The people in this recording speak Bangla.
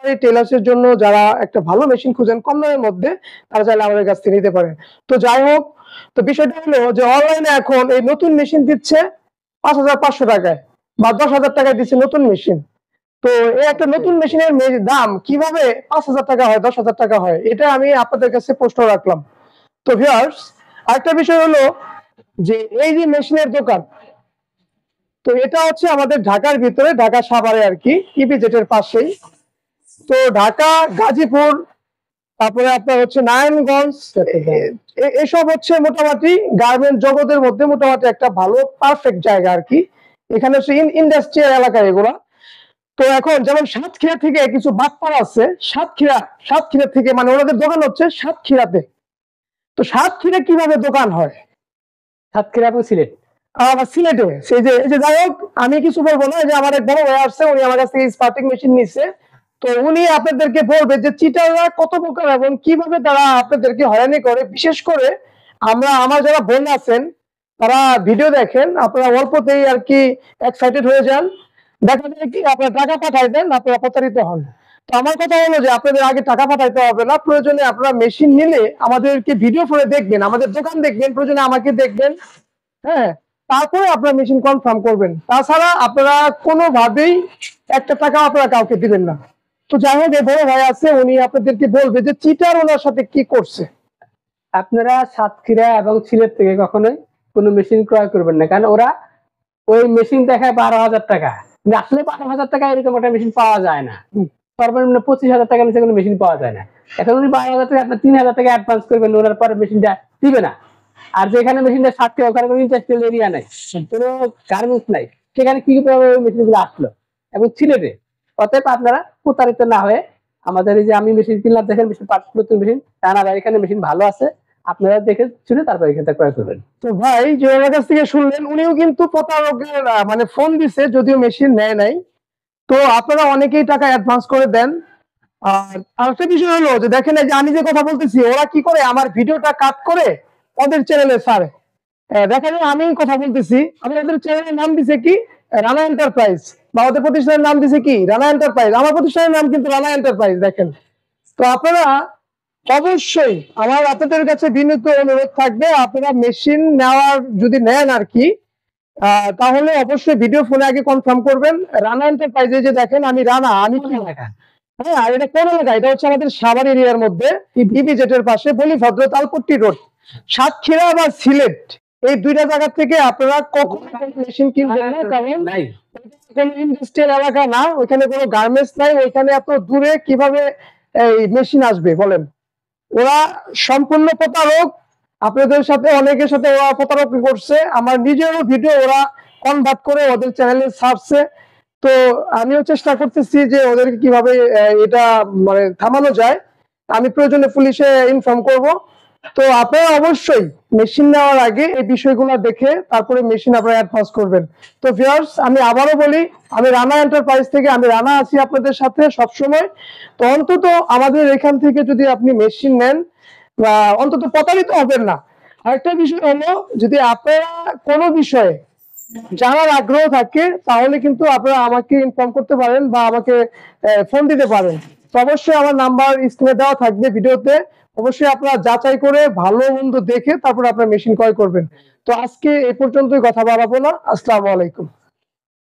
সাফারি টেলার্সের জন্য যারা একটা ভালো মেশিন খুঁজেন কম দামের মধ্যে, তারা চাইলে আমাদের কাছ থেকে নিতে পারেন। তো যাই হোক, তো বিষয়টা হলো যে অনলাইনে এখন এই নতুন মেশিন দিচ্ছে ৫,৫০০ টাকায় বা ১০,০০০ টাকায় দিচ্ছে নতুন মেশিন। তো এই একটা নতুন মেশিনের দাম কিভাবে ৫,০০০ টাকা হয়, ১০,০০০ টাকা হয়, এটা আমি আপনাদের কাছে প্রশ্ন রাখলাম। তো ভিউয়ার্স, আরেকটা বিষয় হলো যে এই যে মেশিনের দোকান, তো এটা হচ্ছে আমাদের ঢাকার ভিতরে, ঢাকা সাভারে আর কি, ইপিজেটের পাশেই। তো ঢাকা, গাজীপুর, তারপরে আপনার হচ্ছে নারায়ণগঞ্জ, এসব হচ্ছে মোটামুটি গার্মেন্ট জগতের মধ্যে মোটামুটি একটা ভালো পারফেক্ট জায়গা আর কি। এখানে হচ্ছে ইন্ডাস্ট্রিয়াল এলাকা এগুলা। তো এখন যেমন সাতক্ষীরা থেকে কিছু বাটপাড়া আছে, সাতক্ষীরা থেকে, মানে ওনাদের দোকান হচ্ছে সাতক্ষীরাতে। তো সাতক্ষীরা কিভাবে দোকান হয়? সাতক্ষীরা এবং সিলেট, সিলেটে সেই যে, এই যে যাই হোক, আমি কিছু বলবো না, যে আমার এক বড় ভাই আসছে, উনি আমার কাছ থেকে স্পার্টিং মেশিন নিচ্ছে। তো উনি আপনাদেরকে বলবে যে চিটাররা কত প্রকার এবং কিভাবে তারা আপনাদেরকে হয়রানি করে। বিশেষ করে আমার যারা বোন আছেন, তারা ভিডিও দেখেন, আপনারা অল্পতেই আর কি এক্সাইটেড হয়ে যান, দেখা যায় কি আপনারা টাকা পাঠাই দেন, আপনারা প্রতারিত হন। তো আমার কথা হলো যে আপনাদের আগে টাকা পাঠাইতে হবে না, প্রয়োজনে আপনারা মেশিন নিলে আমাদেরকে ভিডিও করে দেখবেন, আমাদের দোকান দেখবেন, প্রয়োজনে আমাকে দেখবেন, হ্যাঁ, তারপরে আপনারা মেশিন কনফার্ম করবেন। তাছাড়া আপনারা কোনোভাবেই একটা টাকা আপনারা কাউকে দিবেন না। তো যাই হোক, এই বড় ভাই আছে, উনি আপনাদেরকে বলবে যে চিটার ওনার সাথে কি করছে। আপনারা সাতক্ষীরা এবং সিলেট থেকে কখনোই কোনো মেশিন ক্রয় করবেন না, কারণ ওরা ওই মেশিন দেখায় 12,000 টাকা, কিন্তু আসলে 12,000 টাকা এরকম একটা মেশিন পাওয়া যায় না। সর্বনিম্ন 25,000 টাকা নিচে কোনো মেশিন পাওয়া যায় না। এখন উনি 12,000 টাকা, আপনার 3,000 টাকা অ্যাডভান্স করবেন, ওনার পরে মেশিনটা দিবে না। আর যেখানে মেশিনটা সাতক্ষীরা, ওখানে কোনো ইন্ডাস্ট্রিয়াল এরিয়া নাই, কোনো গার্মেন্টস নাই, সেখানে কিভাবে মেশিন গুলো আসলো? এবং সিলেটে। অতএব আপনারা প্রতারিত না হয়ে, আমাদের এই যে আমি মেশিন কিনলাম, দেখেন মেশিন নতুন মেশিন, টানা ভাই এখানে মেশিন ভালো আছে, আপনারা দেখে শুনে তারপর এখান থেকে ক্রয় করবেন। তো ভাই যে ওনার কাছ থেকে শুনলেন, উনিও কিন্তু প্রতারকের মানে ফোন দিছে, যদিও মেশিন নেয় নাই। তো আপনারা অনেকেই টাকা অ্যাডভান্স করে দেন। আর আরেকটা বিষয় হলো যে দেখেন, এই যে আমি যে কথা বলতেছি, ওরা কি করে আমার ভিডিওটা কাট করে ওদের চ্যানেলে ছাড়ে। দেখেন, আমি কথা বলতেছি, আমি ওদের চ্যানেলের নাম দিছে কি, রানা এন্টারপ্রাইজ, বা ওদের প্রতিষ্ঠানের নাম দিছে কি, রানা এন্টারপ্রাইজ। আমার প্রতিষ্ঠানের নাম কিন্তু রানা এন্টারপ্রাইজ। দেখেন, তো আপনারা অবশ্যই, আমার আপনাদের কাছে বিনীত অনুরোধ থাকবে, আপনারা মেশিন নেওয়ার যদি নেন আর কি, তাহলে অবশ্যই ভিডিও ফোনে আগে কনফার্ম করবেন। রানা এন্টারপ্রাইজে যে দেখেন, আমি রানা, আমি কি লেখা, হ্যাঁ, আর এটা কোন এলাকা? এটা হচ্ছে আমাদের সাভার এরিয়ার মধ্যে, ইপিজেটের পাশে, বলিভদ্র তালপট্টি রোড, সাতক্ষীরা বা সিলেট, এই দুইটা জায়গা থেকে আপনারা কখনো মেশিন কিনবেন না, কারণ কোনো ইন্ডাস্ট্রিয়াল এলাকা না, ওইখানে কোনো গার্মেন্টস নাই, ওইখানে এত দূরে কিভাবে এই মেশিন আসবে বলেন? ওরা সম্পূর্ণ প্রতারক। আপনাদের সাথে, অনেকের সাথে ওরা প্রতারক করছে। আমার নিজেরও ভিডিও ওরা কনভার্ট করে ওদের চ্যানেলে ছাড়ছে। তো আমিও চেষ্টা করতেছি যে ওদেরকে কিভাবে এটা মানে থামানো যায়। আমি প্রয়োজনে পুলিশে ইনফর্ম করব। তো আপনারা অবশ্যই মেশিন নেওয়ার আগে এই বিষয়গুলো দেখে তারপরে মেশিন আপনারা অ্যাডভান্স করবেন। তো ভিউয়ার্স, আমি আবারও বলি, আমি রানা এন্টারপ্রাইজ থেকে, আমি রানা আছি আপনাদের সাথে সবসময়। তো অন্তত আমাদের এখান থেকে যদি আপনি মেশিন নেন, বা অন্তত প্রতারিত হবেন না। আরেকটা বিষয় হলো, যদি আপনারা কোনো বিষয়ে জানার আগ্রহ থাকে, তাহলে কিন্তু আপনারা আমাকে ইনফর্ম করতে পারেন বা আমাকে ফোন দিতে পারেন। তো অবশ্যই আমার নাম্বার স্ক্রিনে দেওয়া থাকবে ভিডিওতে। অবশ্যই আপনারা যাচাই করে ভালো মন্দ দেখে তারপর আপনারা মেশিন ক্রয় করবেন। তো আজকে এই পর্যন্তই, কথা বাড়াবো না। আসসালামু আলাইকুম।